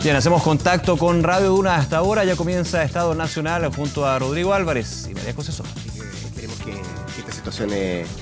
Bien, hacemos contacto con Radio Duna hasta ahora. Ya comienza Estado Nacional junto a Rodrigo Álvarez y María José Soto. Esperemos que esta situación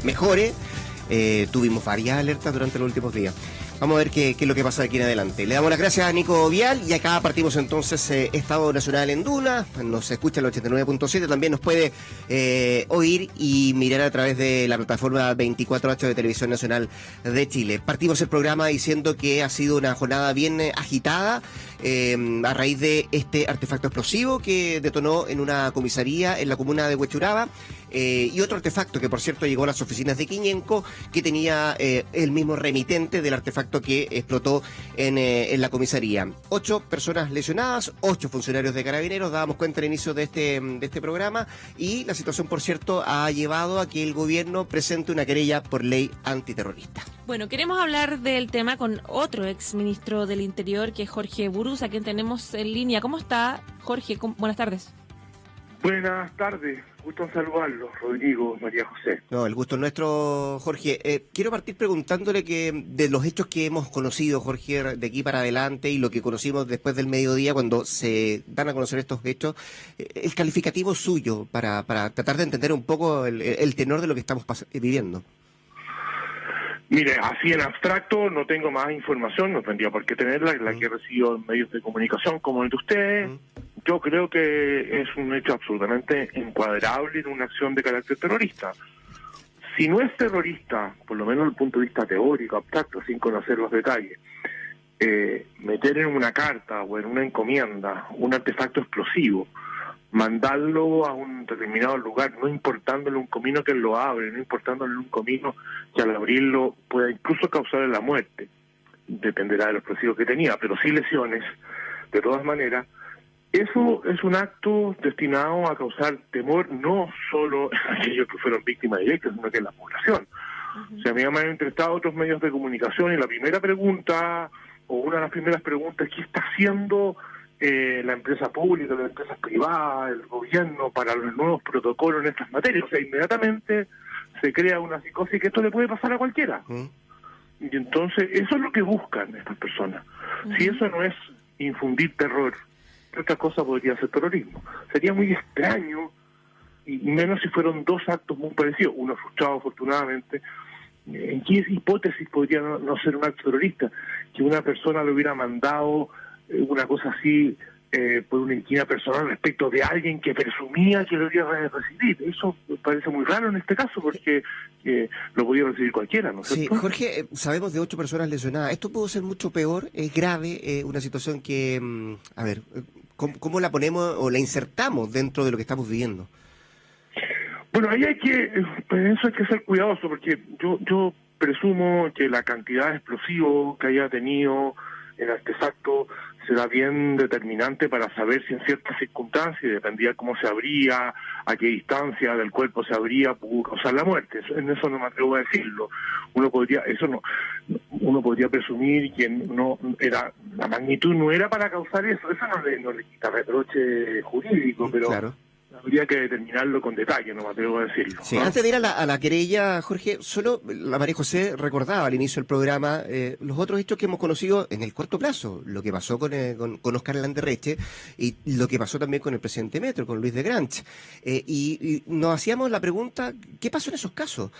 mejore. Tuvimos varias alertas durante los últimos días. Vamos a ver qué es lo que pasa de aquí en adelante. Le damos las gracias a Nico Vial y acá partimos entonces Estado Nacional en Duna. Nos escucha el 89.7, también nos puede oír y mirar a través de la plataforma 24H de Televisión Nacional de Chile. Partimos el programa diciendo que ha sido una jornada bien agitada a raíz de este artefacto explosivo que detonó en una comisaría en la comuna de Huechuraba. Y otro artefacto que, por cierto, llegó a las oficinas de Quiñenco, que tenía el mismo remitente del artefacto que explotó en la comisaría. 8 personas lesionadas, 8 funcionarios de Carabineros, dábamos cuenta al inicio de este programa, y la situación, por cierto, ha llevado a que el gobierno presente una querella por ley antiterrorista. Bueno, queremos hablar del tema con otro exministro del Interior, que es Jorge Burgos, a quien tenemos en línea. ¿Cómo está, Jorge? Buenas tardes. Buenas tardes, gusto en saludarlos, Rodrigo, María José. No, el gusto es nuestro, Jorge. Quiero partir preguntándole que de los hechos que hemos conocido, Jorge, de aquí para adelante, y lo que conocimos después del mediodía, cuando se dan a conocer estos hechos, el calificativo suyo para tratar de entender un poco el tenor de lo que estamos viviendo. Mire, así en abstracto no tengo más información, no tendría por qué tenerla, la que he recibido en medios de comunicación como el de ustedes. Yo creo que es un hecho absolutamente encuadrable en una acción de carácter terrorista. Si no es terrorista, por lo menos desde el punto de vista teórico, abstracto, sin conocer los detalles, meter en una carta o en una encomienda un artefacto explosivo, mandarlo a un determinado lugar, no importándole un comino que lo abre, no importándole un comino que al abrirlo pueda incluso causarle la muerte, dependerá de los explosivos que tenía, pero sí lesiones, de todas maneras. Eso es un acto destinado a causar temor no solo en aquellos que fueron víctimas directas, sino que en la población. O sea, me han entrevistado otros medios de comunicación y la primera pregunta, o una de las primeras preguntas, ¿qué está haciendo la empresa pública, las empresas privadas, el gobierno para los nuevos protocolos en estas materias? O sea, inmediatamente se crea una psicosis que esto le puede pasar a cualquiera. Y entonces, eso es lo que buscan estas personas. Si eso no es infundir terror, otra cosa podría ser terrorismo. Sería muy extraño, y menos si fueron dos actos muy parecidos, uno frustrado afortunadamente. ¿En qué hipótesis podría no ser un acto terrorista? Que una persona le hubiera mandado una cosa así por una inquina personal respecto de alguien que presumía que lo iba a recibir. Eso me parece muy raro en este caso, porque lo podía recibir cualquiera, ¿no es cierto? Sí, Jorge, sabemos de 8 personas lesionadas. Esto pudo ser mucho peor, es grave, una situación que, a ver, ¿cómo la ponemos o la insertamos dentro de lo que estamos viviendo? Bueno, ahí eso hay que ser cuidadoso, porque yo presumo que la cantidad de explosivos que haya tenido el artefacto será bien determinante para saber si en ciertas circunstancias, dependía cómo se abría, a qué distancia del cuerpo se abría, pudo causar la muerte. En eso no me atrevo a decirlo. Uno podría presumir que no era, la magnitud no era para causar eso. Eso no le quita reproche jurídico, pero claro, habría que determinarlo con detalle, no me atrevo a decirlo. Sí, ¿no? Antes de ir a la querella, Jorge, solo la María José recordaba al inicio del programa los otros hechos que hemos conocido en el corto plazo, lo que pasó con Oscar Landerreche y lo que pasó también con el presidente Metro, con Luis de Granch. Y nos hacíamos la pregunta, ¿qué pasó en esos casos?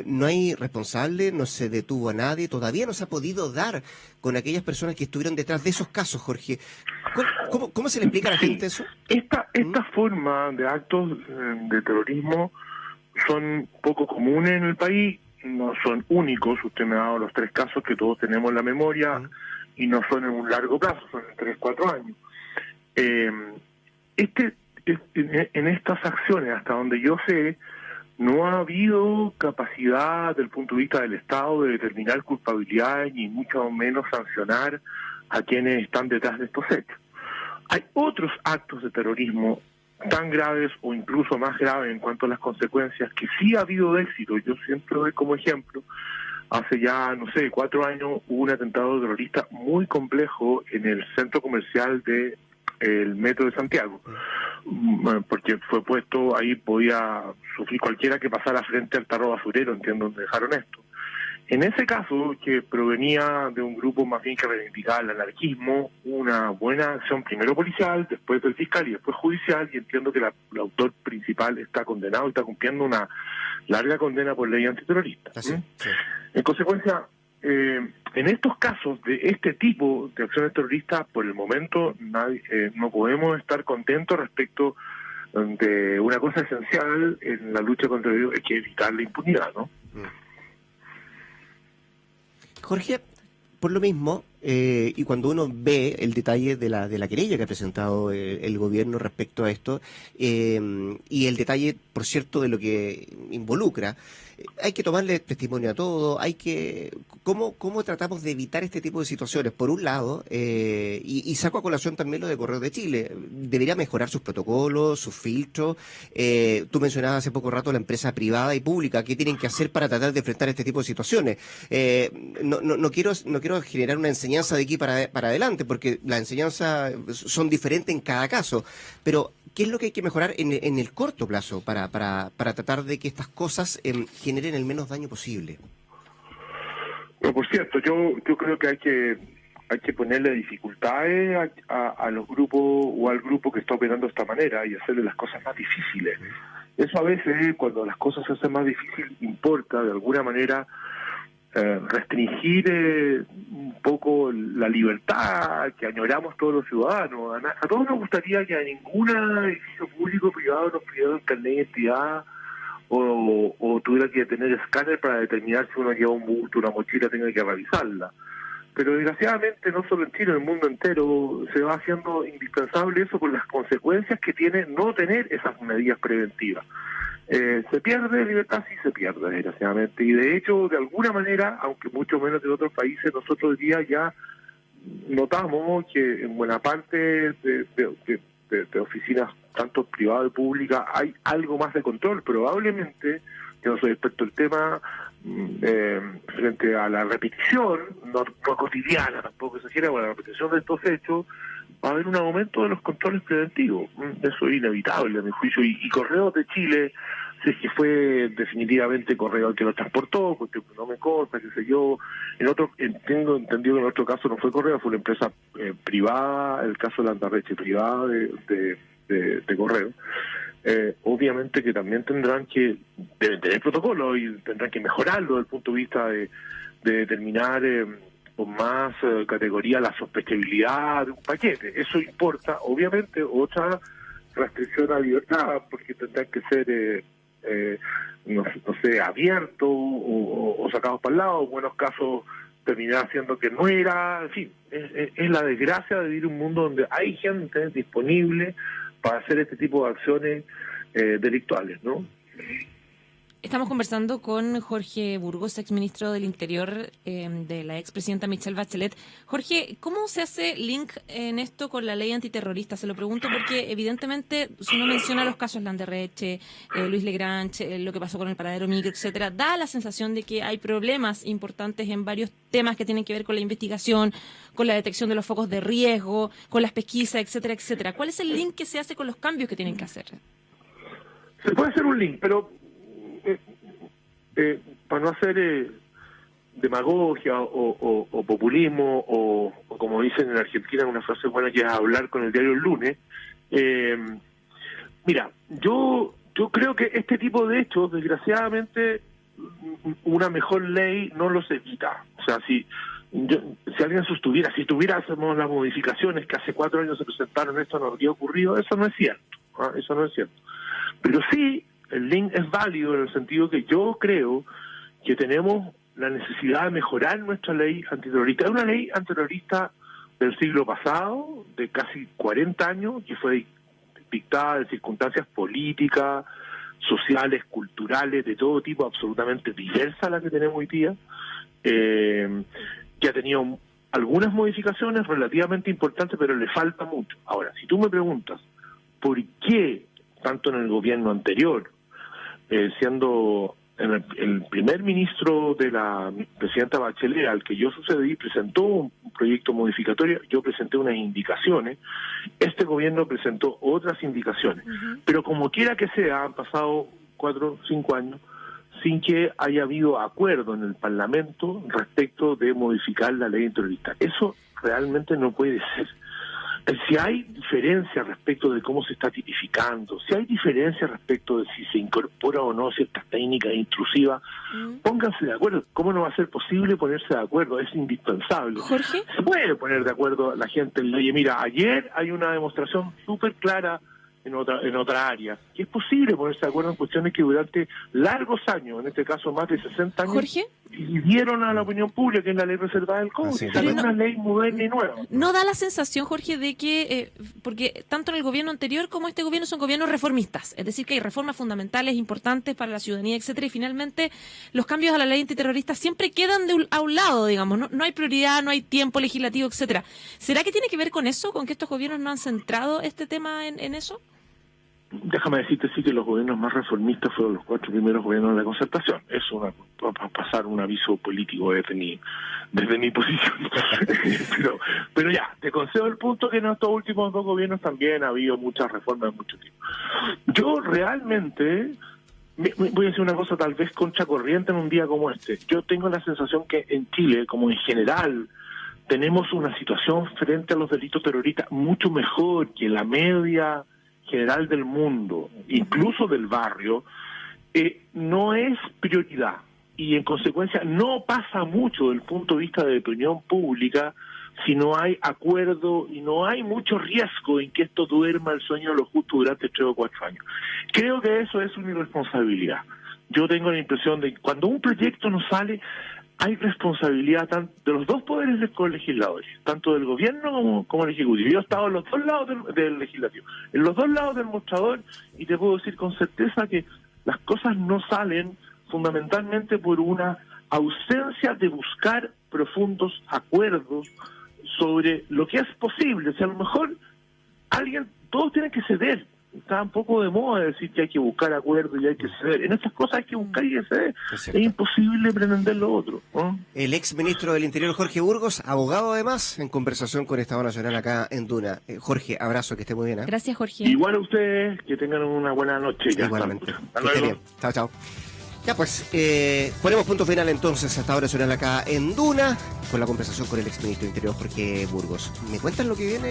No hay responsable, no se detuvo a nadie, todavía no se ha podido dar con aquellas personas que estuvieron detrás de esos casos, Jorge. ¿Cómo se le explica a la gente eso? Esta forma de actos de terrorismo son poco comunes en el país, no son únicos. Usted me ha dado los 3 casos que todos tenemos en la memoria y no son en un largo plazo, son en 3-4 años. En estas acciones, hasta donde yo sé, no ha habido capacidad desde el punto de vista del Estado de determinar culpabilidades ni mucho menos sancionar a quienes están detrás de estos hechos. Hay otros actos de terrorismo tan graves o incluso más graves en cuanto a las consecuencias que sí ha habido éxito. Yo siempre doy como ejemplo, hace ya, 4 años hubo un atentado terrorista muy complejo en el centro comercial de el Metro de Santiago, porque fue puesto ahí, podía sufrir cualquiera que pasara frente al tarro basurero, entiendo donde dejaron esto. En ese caso, que provenía de un grupo más bien que reivindicaba el anarquismo, una buena acción primero policial, después del fiscal y después judicial, y entiendo que el autor principal está condenado y está cumpliendo una larga condena por ley antiterrorista. Sí. En consecuencia, en estos casos de este tipo de acciones terroristas, por el momento no podemos estar contentos respecto de una cosa esencial en la lucha contra el delito, que es evitar la impunidad, ¿no? Jorge, por lo mismo, y cuando uno ve el detalle de la querella que ha presentado el gobierno respecto a esto, y el detalle, por cierto, de lo que involucra, hay que tomarle testimonio a todo, ¿cómo tratamos de evitar este tipo de situaciones? Por un lado, y saco a colación también lo de Correos de Chile, debería mejorar sus protocolos, sus filtros. Tú mencionabas hace poco rato la empresa privada y pública, ¿qué tienen que hacer para tratar de enfrentar este tipo de situaciones? No quiero generar una enseñanza de aquí para adelante, porque las enseñanzas son diferentes en cada caso, pero ¿qué es lo que hay que mejorar en el corto plazo para tratar de que estas cosas generen el menos daño posible? Pero por cierto, yo creo que hay que ponerle dificultades a los grupos o al grupo que está operando de esta manera y hacerle las cosas más difíciles. Eso a veces, cuando las cosas se hacen más difíciles, importa de alguna manera restringir un poco la libertad que añoramos todos los ciudadanos. A todos nos gustaría que a ningún edificio público o privado nos pidieran el carnet de identidad o tuviera que tener escáner para determinar si uno lleva un bulto, una mochila, tenga que revisarla. Pero desgraciadamente, no solo en Chile, en el mundo entero, se va haciendo indispensable eso por las consecuencias que tiene no tener esas medidas preventivas. Se pierde libertad, sí se pierde, desgraciadamente. Y de hecho, de alguna manera, aunque mucho menos que en otros países, nosotros hoy día ya notamos que en buena parte de oficinas, tanto privadas y públicas, hay algo más de control. Probablemente, yo no soy experto en el tema, frente a la repetición, no cotidiana tampoco se quiere, a la repetición de estos hechos, va a haber un aumento de los controles preventivos. Eso es inevitable, a mi juicio. Y Correos de Chile, si es que fue definitivamente Correo el que lo transportó, porque no me consta, qué sé yo. Tengo entendido que en otro caso no fue Correo, fue una empresa privada, el caso de la Andarreche privada de Correo. Obviamente que también deben tener protocolo y tendrán que mejorarlo desde el punto de vista de determinar con más categoría la sospechabilidad de un paquete. Eso importa, obviamente, otra restricción a libertad, porque tendrán que ser, no sé, abiertos o sacados para el lado. En buenos casos terminar haciendo que no era, en fin, es la desgracia de vivir en un mundo donde hay gente disponible para hacer este tipo de acciones delictuales, ¿no? Estamos conversando con Jorge Burgos, exministro del Interior de la expresidenta Michelle Bachelet. Jorge, ¿cómo se hace link en esto con la ley antiterrorista? Se lo pregunto porque evidentemente si uno menciona los casos Landerreche, Luis Legrange, lo que pasó con el paradero micro, etcétera, da la sensación de que hay problemas importantes en varios temas que tienen que ver con la investigación, con la detección de los focos de riesgo, con las pesquisas, etcétera, etcétera. ¿Cuál es el link que se hace con los cambios que tienen que hacer? Se puede hacer un link, pero para no hacer demagogia o populismo o como dicen en Argentina una frase buena que es hablar con el diario el lunes, mira, yo creo que este tipo de hechos, desgraciadamente, una mejor ley no los evita. O sea, si alguien si tuviéramos las modificaciones que hace 4 años se presentaron, esto no habría ocurrido, eso no es cierto. Eso no es cierto. Pero sí, el link es válido en el sentido que yo creo que tenemos la necesidad de mejorar nuestra ley antiterrorista. Es una ley antiterrorista del siglo pasado, de casi 40 años, que fue dictada de circunstancias políticas, sociales, culturales, de todo tipo, absolutamente diversas a las que tenemos hoy día, que ha tenido algunas modificaciones relativamente importantes, pero le falta mucho. Ahora, si tú me preguntas por qué, tanto en el gobierno anterior, siendo el primer ministro de la presidenta Bachelet, al que yo sucedí, presentó un proyecto modificatorio, yo presenté unas indicaciones, este gobierno presentó otras indicaciones. Pero como quiera que sea, han pasado 4 o 5 años, sin que haya habido acuerdo en el Parlamento respecto de modificar la ley terrorista. Eso realmente no puede ser. Si hay diferencias respecto de cómo se está tipificando, si hay diferencias respecto de si se incorpora o no ciertas técnicas intrusivas, pónganse de acuerdo. ¿Cómo no va a ser posible ponerse de acuerdo? Es indispensable. Jorge. Se puede poner de acuerdo la gente en ley. Mira, ayer hay una demostración súper clara en otra área, que es posible ponerse de acuerdo en cuestiones que durante largos años, en este caso más de 60 años, Jorge, dieron a la opinión pública, que es la ley reservada del COVID. Es una ley moderna y nueva. ¿no da la sensación, Jorge, de que, porque tanto en el gobierno anterior como este gobierno son gobiernos reformistas, es decir, que hay reformas fundamentales importantes para la ciudadanía, etcétera, y finalmente los cambios a la ley antiterrorista siempre quedan a un lado, digamos, no hay prioridad, no hay tiempo legislativo, etcétera? ¿Será que tiene que ver con eso, con que estos gobiernos no han centrado este tema en eso? Déjame decirte sí que los gobiernos más reformistas fueron los 4 primeros gobiernos de la Concertación. Eso va a pasar un aviso político desde mi posición. pero ya, te concedo el punto que en estos últimos 2 gobiernos también ha habido muchas reformas en mucho tiempo. Yo realmente voy a decir una cosa tal vez contracorriente en un día como este. Yo tengo la sensación que en Chile, como en general, tenemos una situación frente a los delitos terroristas mucho mejor que la media general del mundo, incluso del barrio. No es prioridad y en consecuencia no pasa mucho desde el punto de vista de opinión pública si no hay acuerdo y no hay mucho riesgo en que esto duerma el sueño de los justos durante 3 o 4 años. Creo que eso es una irresponsabilidad. Yo tengo la impresión de que cuando un proyecto no sale, hay responsabilidad de los 2 poderes legisladores, tanto del gobierno como del ejecutivo. Yo he estado en los 2 lados del legislativo, en los 2 lados del mostrador, y te puedo decir con certeza que las cosas no salen fundamentalmente por una ausencia de buscar profundos acuerdos sobre lo que es posible. O sea, a lo mejor todos tienen que ceder. Está un poco de moda decir que hay que buscar acuerdos y hay que ceder. En estas cosas hay que buscar y que ceder. Es imposible pretender lo otro, ¿no? El ex ministro del Interior, Jorge Burgos, abogado además, en conversación con Estado Nacional acá en Duna. Jorge, abrazo, que esté muy bien. Gracias, Jorge. Igual a ustedes, que tengan una buena noche. Igualmente. Que esté bien. Chao, chao. Ya pues, ponemos punto final entonces a Estado Nacional acá en Duna, con la conversación con el ex ministro del Interior, Jorge Burgos. ¿Me cuentan lo que viene?